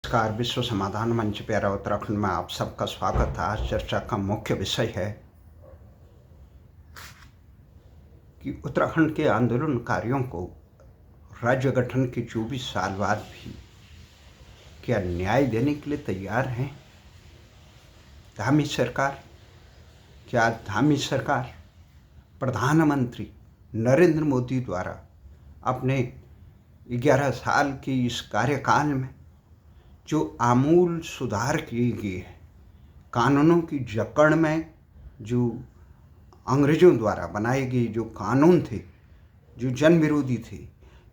नमस्कार। विश्व समाधान मंच प्यारा उत्तराखंड में आप सबका स्वागत है। आज चर्चा का मुख्य विषय है कि उत्तराखंड के आंदोलनकारियों को राज्य गठन के 24 साल बाद भी क्या न्याय देने के लिए तैयार हैं धामी सरकार? क्या धामी सरकार प्रधानमंत्री नरेंद्र मोदी द्वारा अपने 11 साल के इस कार्यकाल में जो आमूल सुधार किए गए हैं, कानूनों की जकड़ में जो अंग्रेज़ों द्वारा बनाए गए जो कानून थे, जो जन विरोधी थे,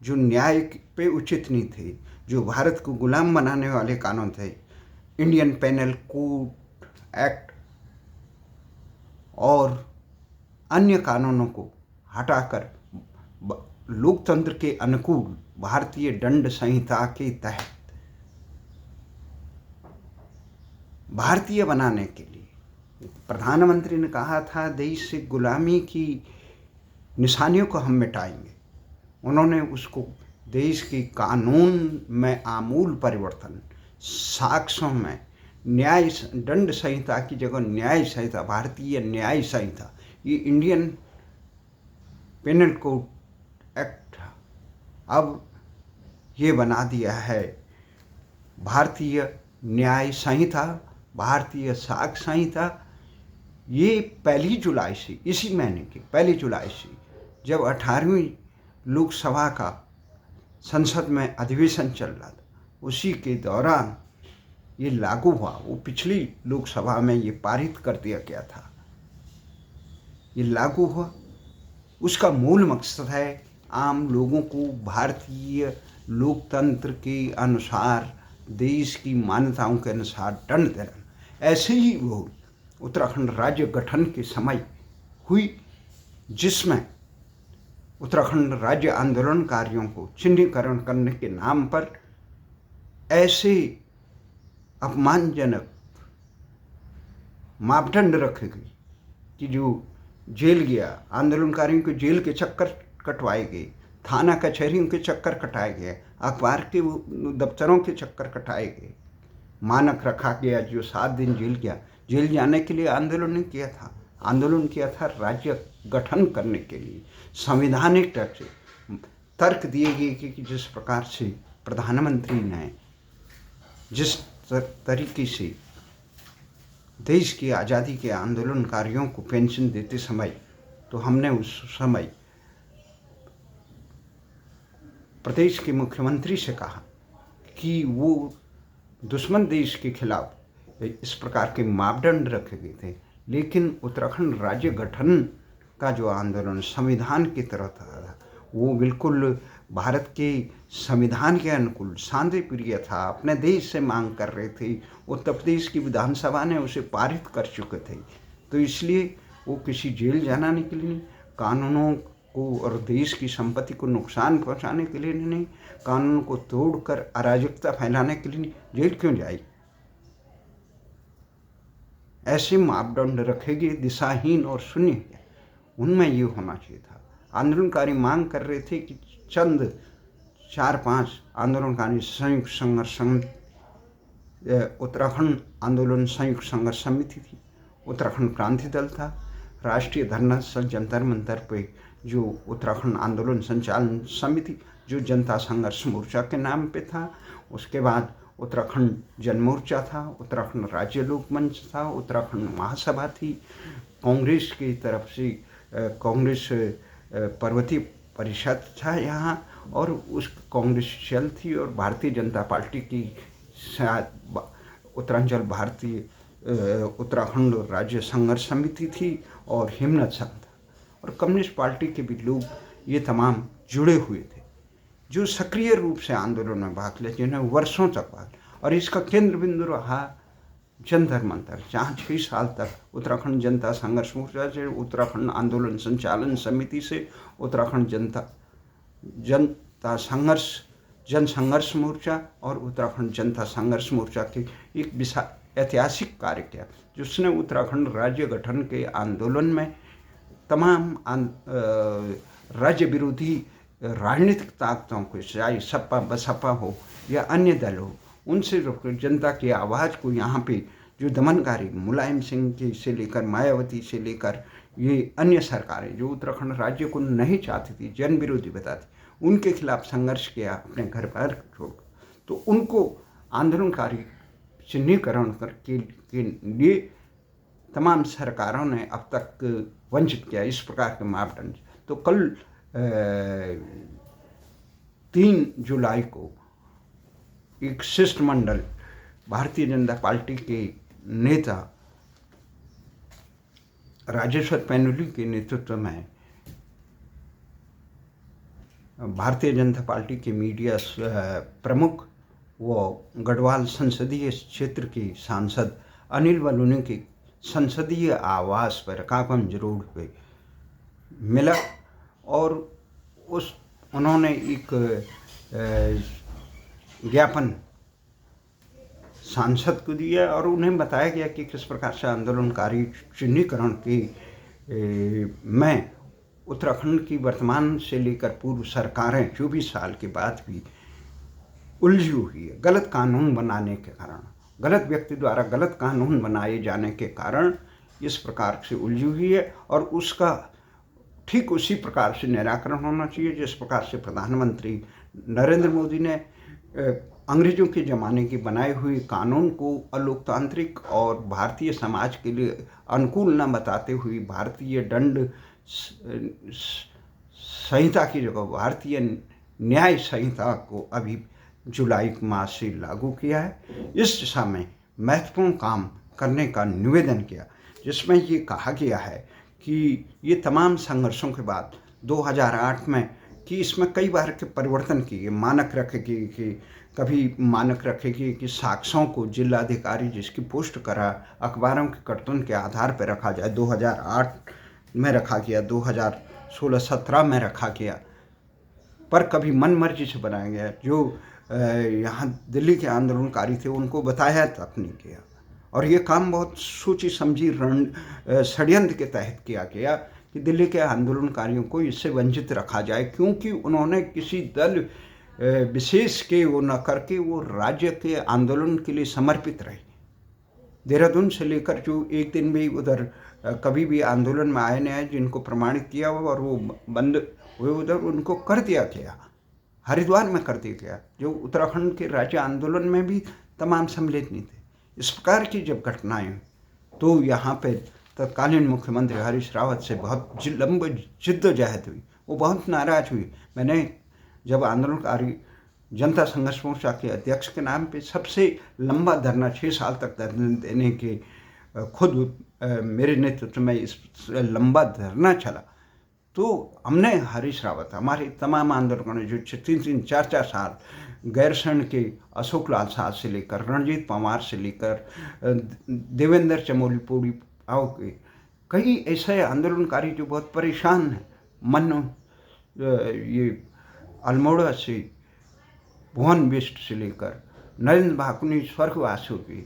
जो न्याय पे उचित नहीं थे, जो भारत को गुलाम बनाने वाले कानून थे, इंडियन पेनल कोड एक्ट और अन्य कानूनों को हटाकर लोकतंत्र के अनुकूल भारतीय दंड संहिता के तहत भारतीय बनाने के लिए प्रधानमंत्री ने कहा था देश से गुलामी की निशानियों को हम मिटाएंगे। उन्होंने उसको देश के कानून में आमूल परिवर्तन, साक्ष्यों में न्याय दंड संहिता की जगह न्याय संहिता, भारतीय न्याय संहिता, ये इंडियन पेनल कोड एक्ट अब ये बना दिया है भारतीय न्याय संहिता, भारतीय साक्ष्य संहिता। ये 1 जुलाई से, इसी महीने के 1 जुलाई से जब 18वीं लोकसभा का संसद में अधिवेशन चल रहा था, उसी के दौरान ये लागू हुआ। वो पिछली लोकसभा में ये पारित कर दिया गया था, ये लागू हुआ। उसका मूल मकसद है आम लोगों को भारतीय लोकतंत्र के अनुसार, देश की मान्यताओं के अनुसार दंड देना। ऐसे ही वो उत्तराखंड राज्य गठन के समय हुई, जिसमें उत्तराखंड राज्य आंदोलनकारियों को चिह्नीकरण करने के नाम पर ऐसे अपमानजनक मापदंड रखे गए कि जो जेल गया, आंदोलनकारियों को जेल के चक्कर कटवाए गए, थाना कचहरियों के चक्कर कटाए गए, अखबार के दफ्तरों के चक्कर कटाए गए। मानक रखा गया जो 7 दिन जेल गया। जेल जाने के लिए आंदोलन किया था राज्य गठन करने के लिए। संवैधानिक तरफ से तर्क दिए गए कि जिस प्रकार से प्रधानमंत्री ने जिस तरीके से देश की आज़ादी के आंदोलनकारियों को पेंशन देते समय, तो हमने उस समय प्रदेश के मुख्यमंत्री से कहा कि वो दुश्मन देश के खिलाफ इस प्रकार के मापदंड रखे गए थे, लेकिन उत्तराखंड राज्य गठन का जो आंदोलन संविधान की तरह था, वो बिल्कुल भारत के संविधान के अनुकूल शांतिप्रिय था। अपने देश से मांग कर रहे थे, उत्तर प्रदेश की विधानसभा ने उसे पारित कर चुके थे, तो इसलिए वो किसी जेल जाने के लिए नहीं, कानूनों को और देश की संपत्ति को नुकसान पहुंचाने के लिए नहीं, कानून को तोड़कर अराजकता फैलाने के लिए नहीं, जेल क्यों जाए? ऐसे मापदंड रखे गए दिशाहीन और शून्य, उनमें ये होना चाहिए था। आंदोलनकारी मांग कर रहे थे कि चंद 4-5 आंदोलनकारी संयुक्त संघर्ष समिति, उत्तराखंड आंदोलन संयुक्त संघर्ष समिति थी, उत्तराखंड क्रांति दल था, राष्ट्रीय धरना स्थल जंतर मंतर पे जो उत्तराखंड आंदोलन संचालन समिति जो जनता संघर्ष मोर्चा के नाम पे था, उसके बाद उत्तराखंड जन मोर्चा था, उत्तराखंड राज्य लोक मंच था, उत्तराखंड महासभा थी, कांग्रेस की तरफ से कांग्रेस पर्वतीय परिषद था यहाँ, और उस कांग्रेस चल थी, और भारतीय जनता पार्टी की शायद उत्तरांचल भारतीय उत्तराखंड राज्य संघर्ष समिति थी, और हिमनत संघ था, और कम्युनिस्ट पार्टी के भी लोग ये तमाम जुड़े हुए थे जो सक्रिय रूप से आंदोलन में भाग ले, जिन्हें वर्षों तक भाग। और इसका केंद्र बिंदु रहा जंतर मंतर, जहाँ 6 साल तक उत्तराखंड जनता संघर्ष मोर्चा से, उत्तराखंड आंदोलन संचालन समिति से, उत्तराखंड जनता संघर्ष जन संघर्ष मोर्चा और उत्तराखंड जनता संघर्ष मोर्चा के एक विशाल ऐतिहासिक कार्य किया, जिसने उत्तराखंड राज्य गठन के आंदोलन में तमाम राज्य विरोधी राजनीतिक ताकतों को, चाहे सपा बसपा हो या अन्य दल हो, उनसे जनता की आवाज़ को यहाँ पे जो दमनकारी मुलायम सिंह के से लेकर मायावती से लेकर ये अन्य सरकारें जो उत्तराखंड राज्य को नहीं चाहती थी, जन विरोधी बताती, उनके खिलाफ संघर्ष किया अपने घर पर छोड़, तो उनको आंदोलनकारी चिन्हीकरण के लिए तमाम सरकारों ने अब तक वंचित किया इस प्रकार के मापदंड। तो कल 3 जुलाई को एक शिष्टमंडल भारतीय जनता पार्टी के नेता राजेश्वर पैनुली के नेतृत्व में भारतीय जनता पार्टी के मीडिया प्रमुख व गढ़वाल संसदीय क्षेत्र के सांसद अनिल बलूनी के संसदीय आवास पर काकंज रोड पे मिला और उन्होंने एक ज्ञापन सांसद को दिया और उन्हें बताया गया कि किस प्रकार से आंदोलनकारी चिन्हीकरण के में उत्तराखंड की वर्तमान से लेकर पूर्व सरकारें 24 साल के बाद भी उलझी हुई है। गलत कानून बनाने के कारण, गलत व्यक्ति द्वारा गलत कानून बनाए जाने के कारण इस प्रकार से उलझी हुई है और उसका ठीक उसी प्रकार से निराकरण होना चाहिए जिस प्रकार से प्रधानमंत्री नरेंद्र मोदी ने अंग्रेजों के ज़माने की बनाए हुए कानून को अलोकतांत्रिक और भारतीय समाज के लिए अनुकूल न बताते हुए भारतीय दंड संहिता की जगह भारतीय न्याय संहिता को अभी जुलाई माह से लागू किया है। इस दिशा में महत्वपूर्ण काम करने का निवेदन किया, जिसमें ये कहा गया है कि ये तमाम संघर्षों के बाद 2008 में कि इसमें कई बार के परिवर्तन किए, मानक रखे कि कभी मानक रखे कि साक्ष्यों को जिलाधिकारी जिसकी पोस्ट करा अखबारों के कर्तन के आधार पर रखा जाए, 2008 में रखा गया, 2016-17 में रखा गया, पर कभी मन मर्जी से बनाया गया। जो यहाँ दिल्ली के आंदोलनकारी थे उनको बताया तक नहीं किया और ये काम बहुत सोची समझी षड्यंत्र के तहत किया गया कि दिल्ली के आंदोलनकारियों को इससे वंचित रखा जाए, क्योंकि उन्होंने किसी दल विशेष के वो न करके वो राज्य के आंदोलन के लिए समर्पित रहे। देहरादून से लेकर जो एक दिन भी उधर कभी भी आंदोलन में आए नहीं आए, जिनको प्रमाणित किया हुआ और वो बंद हुए उधर उनको कर दिया गया, हरिद्वार में कर दिया गया, जो उत्तराखंड के राज्य आंदोलन में भी तमाम सम्मिलित नहीं थे। इस प्रकार की जब घटनाएं तो यहाँ पे तत्कालीन मुख्यमंत्री हरीश रावत से बहुत लंबी जिद्दोजहद हुई, वो बहुत नाराज हुई। मैंने जब आंदोलनकारी जनता संघर्ष मोर्चा के अध्यक्ष के नाम पे सबसे लंबा धरना 6 साल तक धरना देने के खुद मेरे नेतृत्व में इस लंबा धरना चला, तो हमने हरीश रावत हमारे तमाम आंदोलकों ने जो 3-3, 4-4 साल गैरसैंण के अशोक लाल साह से लेकर रणजीत पंवार से लेकर देवेंद्र चमोली पूरी आओ के कई ऐसे आंदोलनकारी जो बहुत परेशान हैं, मन ये अल्मोड़ा से भुवन बिष्ट से लेकर नरेंद्र भाकुनी स्वर्गवास हो गए,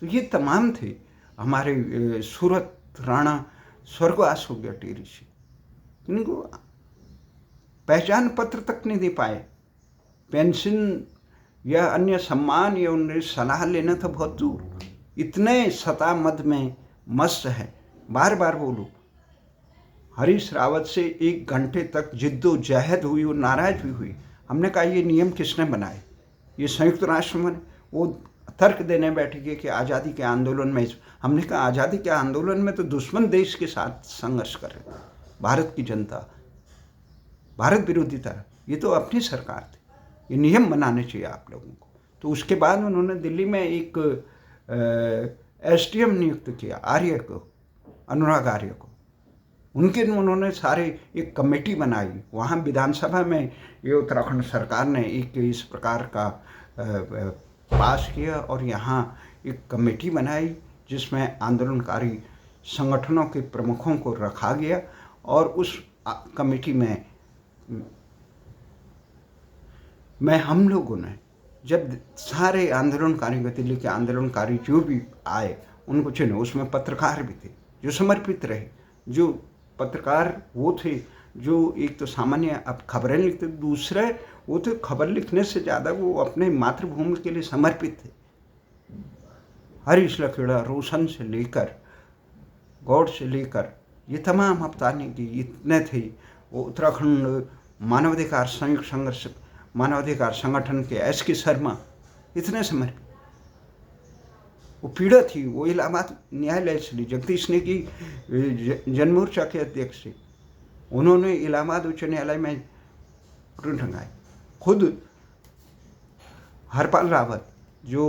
तो ये तमाम थे। हमारे सूरत राणा स्वर्गवास हो गया टेरी से, इनको पहचान पत्र तक नहीं दे पाए, पेंशन या अन्य सम्मान या उन्हें सलाह लेना था बहुत दूर। इतने सता मद में मस्त है, बार बार बोलो। हरीश रावत से 1 घंटे तक जिद्दोजहद हुई और नाराज भी हुई। हमने कहा ये नियम किसने बनाए, ये संयुक्त राष्ट्र में। वो तर्क देने बैठे कि आज़ादी के आंदोलन में, हमने कहा आज़ादी के आंदोलन में तो दुश्मन देश के साथ संघर्ष कर रहे थे, भारत की जनता, भारत विरोधी तरह, ये तो अपनी सरकार थी, ये नियम बनाने चाहिए आप लोगों को। तो उसके बाद उन्होंने दिल्ली में एक SDM नियुक्त किया, आर्य को, अनुराग आर्य को। उन्होंने सारे एक कमेटी बनाई, वहाँ विधानसभा में ये उत्तराखंड सरकार ने एक इस प्रकार का पास किया और यहाँ एक कमेटी बनाई जिसमें आंदोलनकारी संगठनों के प्रमुखों को रखा गया और उस कमेटी में हम लोगों ने जब सारे आंदोलनकारी, दिल्ली के आंदोलनकारी जो भी आए उनको चुने, उसमें पत्रकार भी थे जो समर्पित रहे। जो पत्रकार वो थे जो एक तो सामान्य अब खबरें लिखते, दूसरे वो तो खबर लिखने से ज़्यादा वो अपने मातृभूमि के लिए समर्पित थे। हरीश लखेड़ा, रोशन से लेकर गौड़ से लेकर ये तमाम अफतानी की इतने थे। वो उत्तराखंड मानवाधिकार संयुक्त संघर्ष मानवाधिकार संगठन के SK शर्मा इतने समर्पित। वो पीड़ा थी, वो इलाहाबाद न्यायालय से ली। जगदीश नेगी जनमोर्चा के अध्यक्ष थे, उन्होंने इलाहाबाद उच्च न्यायालय में टंगाई। खुद हरपाल रावत जो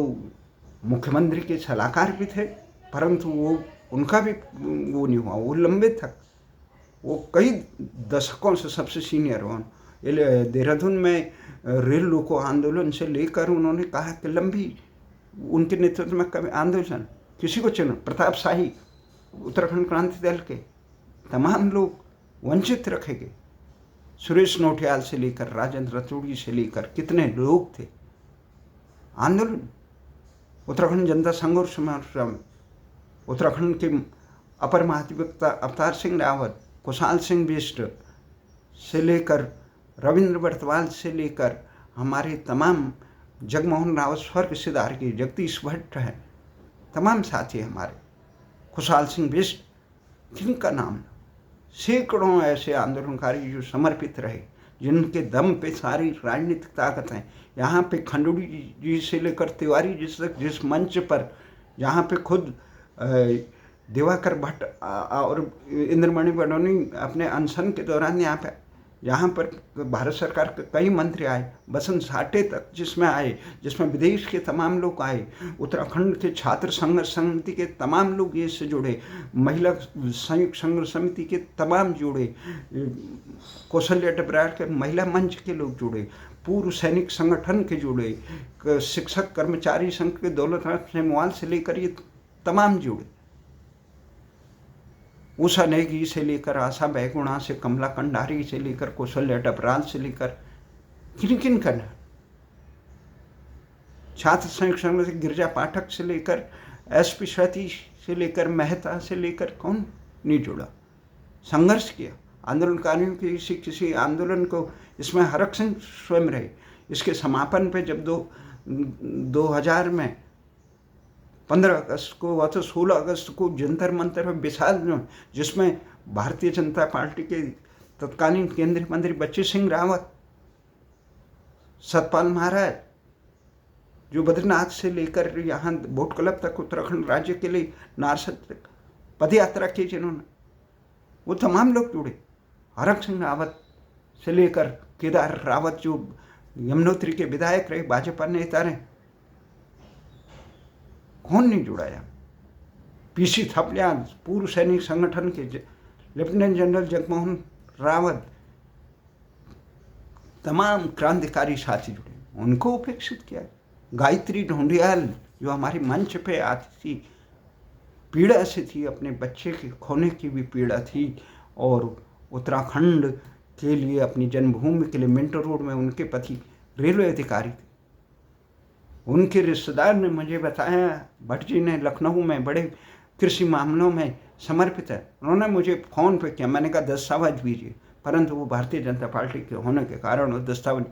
मुख्यमंत्री के सलाहकार भी थे, परंतु वो उनका भी वो नहीं हुआ, वो लंबे तक, वो कई दशकों से सबसे सीनियर हो। देहरादून में रेल रोको आंदोलन से लेकर उन्होंने कहा कि लंबी उनके नेतृत्व में कभी आंदोलन किसी को चुना, प्रताप शाही, उत्तराखंड क्रांति दल के तमाम लोग वंचित रखे गए। सुरेश नोटियाल से लेकर राजेंद्र रतूड़ी से लेकर कितने लोग थे आंदोलन। उत्तराखंड जनता संघर्ष में उत्तराखंड के अपर महाधिवक्ता अवतार सिंह रावत, कुशाल सिंह बिष्ट से लेकर रविंद्र बर्तवाल से लेकर हमारे तमाम जगमोहन रावत स्वर्ग सिधार के जगदीश भट्ट हैं, तमाम साथी हमारे, कुशाल सिंह बिष्ट, जिनका नाम, सैकड़ों ऐसे आंदोलनकारी जो समर्पित रहे, जिनके दम पे सारी राजनीतिक ताकत है। यहाँ पे खंडूड़ी जी से लेकर तिवारी जी तक, जिस मंच पर जहाँ पे खुद दिवाकर भट्ट और इंद्रमणि बडोनी अपने अनशन के दौरान यहाँ पर भारत सरकार के कई मंत्री आए, बसंत साठे तक जिसमें आए, जिसमें विदेश के तमाम लोग आए, उत्तराखंड के छात्र संघर्ष समिति के तमाम लोग इससे जुड़े, महिला संयुक्त संघर्ष समिति के तमाम जुड़े, कौशल्या डबरार के महिला मंच के लोग जुड़े, पूर्व सैनिक संगठन के जुड़े, शिक्षक कर्मचारी संघ के दौलतराम सेमवाल से लेकर ये तमाम जुड़े, उषा नेगी से लेकर आशा बैगुणा से कमला कंडारी से लेकर कौशल्या डबराल से लेकर किन किन करना, छात्र संयुक्त संघ से गिरजा पाठक से लेकर SP सतीश से लेकर मेहता से लेकर कौन नहीं जुड़ा, संघर्ष किया आंदोलनकारियों के किसी आंदोलन को। इसमें हरक सिंह स्वयं रहे। इसके समापन पे जब 2000 में 15 अगस्त को व तो 16 अगस्त को जंतर मंतर में विशाल, जिसमें भारतीय जनता पार्टी के तत्कालीन केंद्रीय मंत्री बच्ची सिंह रावत, सतपाल महाराज, जो बद्रीनाथ से लेकर यहाँ बोट क्लब तक उत्तराखंड राज्य के लिए नारसद तक पद यात्रा की जिन्होंने, वो तमाम लोग जुड़े। हरक सिंह रावत से लेकर केदार रावत जो यमुनोत्री के विधायक रहे, भाजपा नेता रहे, कौन नहीं जुड़ाया। PC थपलियाल पूर्व सैनिक संगठन के लेफ्टिनेंट जनरल जगमोहन रावत, तमाम क्रांतिकारी साथी जुड़े, उनको उपेक्षित किया। गायत्री ढोंडियाल जो हमारे मंच पे आती थी, पीड़ा से थी, अपने बच्चे के खोने की भी पीड़ा थी, और उत्तराखंड के लिए अपनी जन्मभूमि के लिए मिंटो रोड में उनके पति रेलवे अधिकारी थे। उनके रिश्तेदार ने मुझे बताया, भट्ट जी ने लखनऊ में बड़े कृषि मामलों में समर्पित है। उन्होंने मुझे फ़ोन पे किया, मैंने कहा दस्तावेज दीजिए, परंतु वो भारतीय जनता पार्टी के होने के कारण वो दस्तावेज,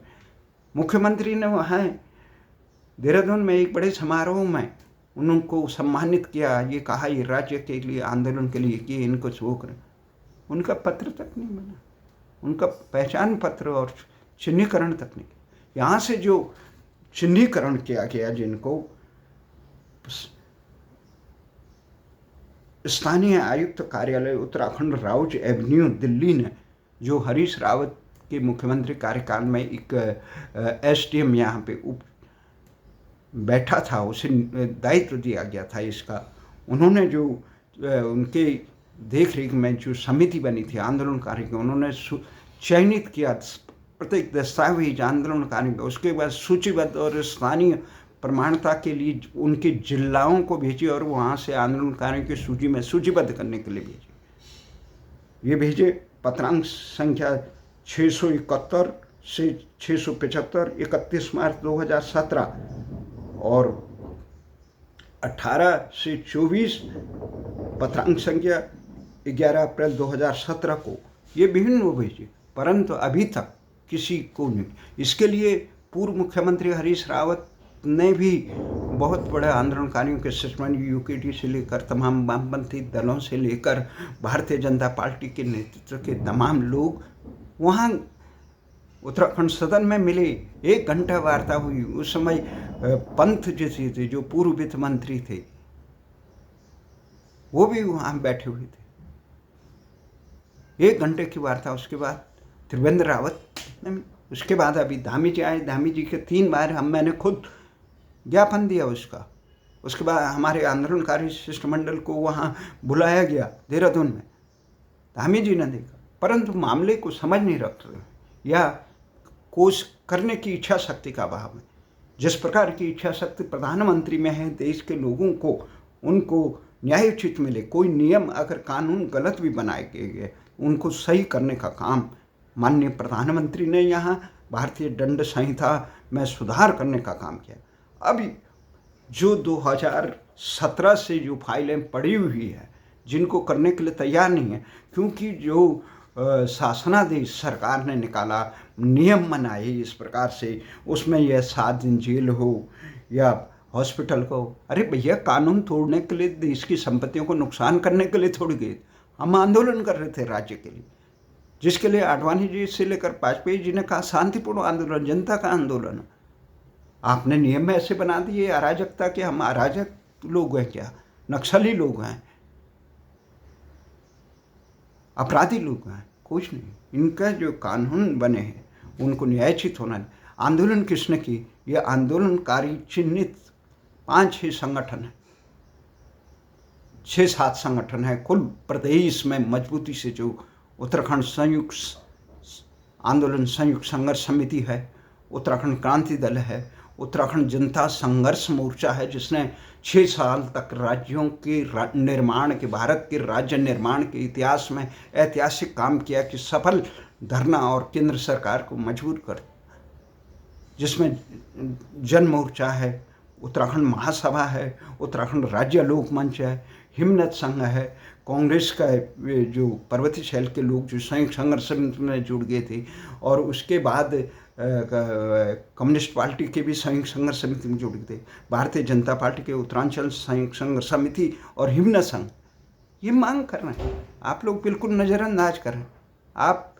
मुख्यमंत्री ने वहाँ देहरादून में एक बड़े समारोह में उनको सम्मानित किया, ये कहा ये राज्य के लिए आंदोलन के लिए कि इनको शो करें। उनका पत्र तक नहीं बना, उनका पहचान पत्र और चिन्हीकरण तक नहीं। यहाँ से जो चिन्हीकरण किया गया, जिनको स्थानीय आयुक्त कार्यालय उत्तराखंड राउज एवेन्यू दिल्ली ने, जो हरीश रावत के मुख्यमंत्री कार्यकाल में एक SDM यहाँ पे बैठा था, उसे दायित्व दिया गया था इसका। उन्होंने जो उनके देख रेख में जो समिति बनी थी आंदोलनकारी की, उन्होंने चयनित किया प्रत्येक दस्तावेज आंदोलनकारी में, उसके बाद सूचीबद्ध और स्थानीय प्रमाणता के लिए उनके जिलाओं को भेजे और वहाँ से आंदोलनकारियों की सूची में सूचीबद्ध करने के लिए भेजे। ये भेजे पत्रांक संख्या 671 से 675, 31 मार्च 2017 और 18 से 24 पत्रांक संख्या 11 अप्रैल 2017 को ये विभिन्न वो भेजे, परंतु अभी तक किसी को नहीं। इसके लिए पूर्व मुख्यमंत्री हरीश रावत ने भी बहुत बड़े आंदोलनकारियों के शिष्टमंडल, यूकेडी से लेकर तमाम वामपंथी दलों से लेकर भारतीय जनता पार्टी के नेतृत्व के तमाम लोग वहाँ उत्तराखंड सदन में मिले। 1 घंटा वार्ता हुई। उस समय पंत जैसे थे जो पूर्व वित्त मंत्री थे, वो भी वहाँ बैठे हुए थे। 1 घंटे की वार्ता। उसके बाद त्रिवेंद्र रावत ने, उसके बाद अभी धामी जी आए। धामी जी के 3 बार मैंने खुद ज्ञापन दिया उसका। उसके बाद हमारे आंदोलनकारी शिष्टमंडल को वहाँ बुलाया गया देहरादून में। धामी जी ने देखा, परंतु मामले को समझ नहीं रख रहे या कोश करने की इच्छा शक्ति का अभाव है। जिस प्रकार की इच्छा शक्ति प्रधानमंत्री में है, देश के लोगों को उनको न्याय उचित मिले, कोई नियम अगर कानून गलत भी बनाए गए उनको सही करने का काम माननीय प्रधानमंत्री ने यहाँ भारतीय दंड संहिता में सुधार करने का काम किया। अभी जो 2017 से जो फाइलें पड़ी हुई है, जिनको करने के लिए तैयार नहीं है, क्योंकि जो शासनादेश सरकार ने निकाला, नियम बनाए इस प्रकार से, उसमें यह 7 दिन जेल हो या हॉस्पिटल को। अरे भैया, कानून तोड़ने के लिए, देश की संपत्तियों को नुकसान करने के लिए थोड़ी गए। हम आंदोलन कर रहे थे राज्य के लिए, जिसके लिए आडवाणी जी से लेकर वाजपेयी जी ने कहा शांतिपूर्ण आंदोलन, जनता का आंदोलन। आपने नियम ऐसे बना दिए अराजकता के। हम अराजक लोग हैं क्या? नक्सली लोग हैं, अपराधी लोग हैं? कुछ नहीं। इनका जो कानून बने हैं उनको न्यायोचित होना है। आंदोलन किसने की? ये आंदोलनकारी चिन्हित 5-6 संगठन है, 6-7 संगठन है कुल प्रदेश में मजबूती से। जो उत्तराखंड संयुक्त आंदोलन संयुक्त संघर्ष समिति है, उत्तराखंड क्रांति दल है, उत्तराखंड जनता संघर्ष मोर्चा है, जिसने 6 साल तक राज्यों के निर्माण के, भारत के राज्य निर्माण के इतिहास में ऐतिहासिक काम किया कि सफल धरना और केंद्र सरकार को मजबूर कर, जिसमें जन मोर्चा है, उत्तराखंड महासभा है, उत्तराखंड राज्य लोक मंच है, हिमनद संघ है, कांग्रेस का जो पर्वतीय शैल के लोग जो संयुक्त संघर्ष समिति में जुड़ गए थे, और उसके बाद कम्युनिस्ट पार्टी के भी संयुक्त संघर्ष समिति में जुड़ गए थे, भारतीय जनता पार्टी के उत्तरांचल संयुक्त संघर्ष समिति और हिमनद संघ। ये मांग कर रहे हैं, आप लोग बिल्कुल नज़रअंदाज कर रहे हैं। आप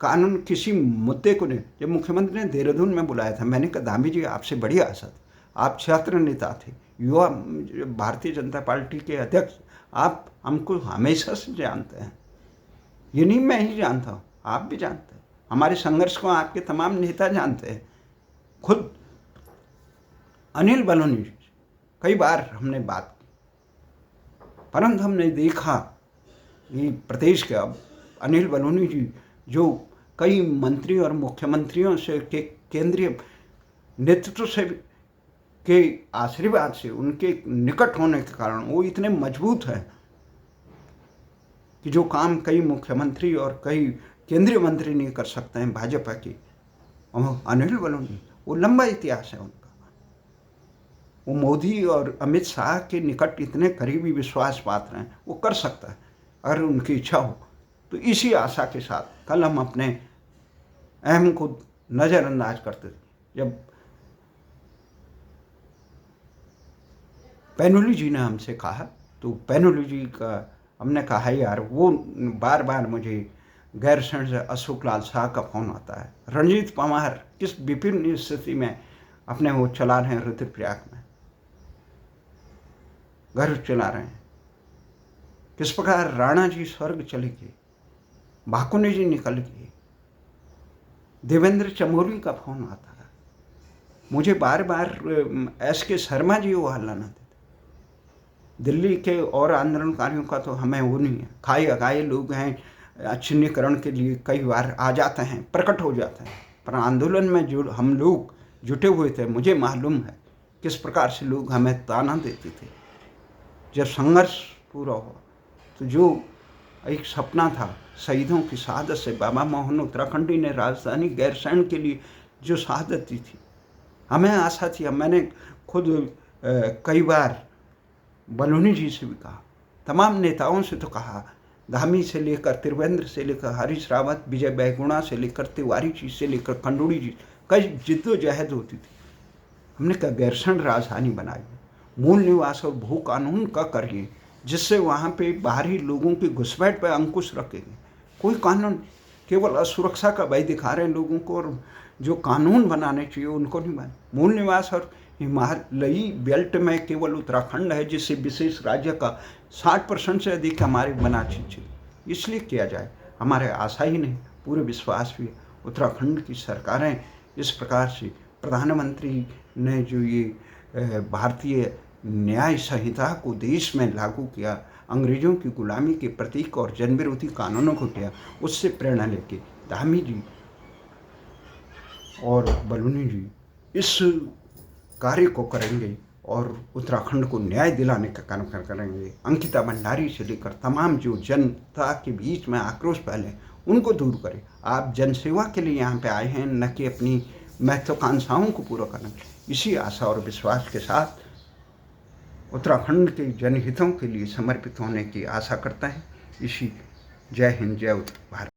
कानून किसी मुद्दे को नहीं। जब मुख्यमंत्री ने देहरादून में बुलाया था, मैंने कहा धामी जी आपसे बड़ी आशा थी, आप छात्र नेता थे, युवा भारतीय जनता पार्टी के अध्यक्ष, आप हमको हमेशा से जानते हैं। ये नहीं मैं ही जानता हूँ, आप भी जानते हैं। हमारे संघर्ष को आपके तमाम नेता जानते हैं। खुद अनिल बलूनी जी कई बार हमने बात की, परंतु हमने देखा कि प्रदेश के अब अनिल बलूनी जी जो कई मंत्री और मुख्यमंत्रियों से के केंद्रीय नेतृत्व से के आशीर्वाद से, उनके निकट होने के कारण वो इतने मजबूत हैं कि जो काम कई मुख्यमंत्री और कई केंद्रीय मंत्री नहीं कर सकते हैं भाजपा की, अनिल बलूनी, वो लंबा इतिहास है उनका। वो मोदी और अमित शाह के निकट इतने करीबी विश्वास पात्र हैं, वो कर सकता है अगर उनकी इच्छा हो। तो इसी आशा के साथ कल हम अपने अहम को नज़रअंदाज करते थे। जब पैनुली जी ने हमसे कहा, तो पैनुली जी का हमने कहा यार, वो बार बार मुझे गैरसैंण से अशोक लाल शाह का फ़ोन आता है, रणजीत पंवार किस विभिन्न स्थिति में अपने वो चला रहे हैं, रुद्रप्रयाग में घर चला रहे हैं, किस प्रकार राणा जी स्वर्ग चले गए, भाकुनी जी निकल गए, देवेंद्र चमोली का फ़ोन आता है मुझे बार बार, SK शर्मा जी वो हल्ला न देते। दिल्ली के और आंदोलनकारियों का तो हमें वो नहीं है, खाए अगाए लोग हैं, चिन्हीकरण के लिए कई बार आ जाते हैं, प्रकट हो जाते हैं, पर आंदोलन में जो हम लोग जुटे हुए थे, मुझे मालूम है किस प्रकार से लोग हमें ताना देते थे। जब संघर्ष पूरा हुआ तो जो एक सपना था शहीदों की शहादत से, बाबा मोहन उत्तराखंडी ने राजधानी गैरसैंण के लिए जो शहादत दी थी, हमें आशा थी। मैंने खुद कई बार बलूनी जी से भी कहा, तमाम नेताओं से तो कहा, धामी से लेकर त्रिवेंद्र से लेकर हरीश रावत, विजय बहुगुणा से लेकर तिवारी जी से लेकर खंडूड़ी जी, कई जिद्दोजहद होती थी। हमने कहा गैरसैंण राजधानी बनाई, मूल निवास और भू कानून का करिए, जिससे वहाँ पे बाहरी लोगों की घुसपैठ पर अंकुश रखेंगे। कोई कानून, केवल असुरक्षा का भय दिखा रहे हैं लोगों को, और जो कानून बनाने चाहिए उनको नहीं बने। मूल निवास और हिमालयी बेल्ट में केवल उत्तराखंड है जिसे विशेष राज्य का 60% से अधिक हमारे बना चाहिए, इसलिए किया जाए। हमारे आशा ही नहीं, पूरे विश्वास भी उत्तराखंड की सरकारें इस प्रकार से, प्रधानमंत्री ने जो ये भारतीय न्याय संहिता को देश में लागू किया, अंग्रेजों की गुलामी के प्रतीक और जन विरोधी कानूनों को किया, उससे प्रेरणा लेके धामी जी और बलूनी जी इस कार्य को करेंगे और उत्तराखंड को न्याय दिलाने का काम करेंगे। अंकिता भंडारी से लेकर तमाम जो जनता के बीच में आक्रोश फैले उनको दूर करें। आप जनसेवा के लिए यहाँ पे आए हैं, न कि अपनी महत्वाकांक्षाओं को पूरा करने। इसी आशा और विश्वास के साथ उत्तराखंड के जनहितों के लिए समर्पित होने की आशा करता है। इसी जय हिंद, जय भारत।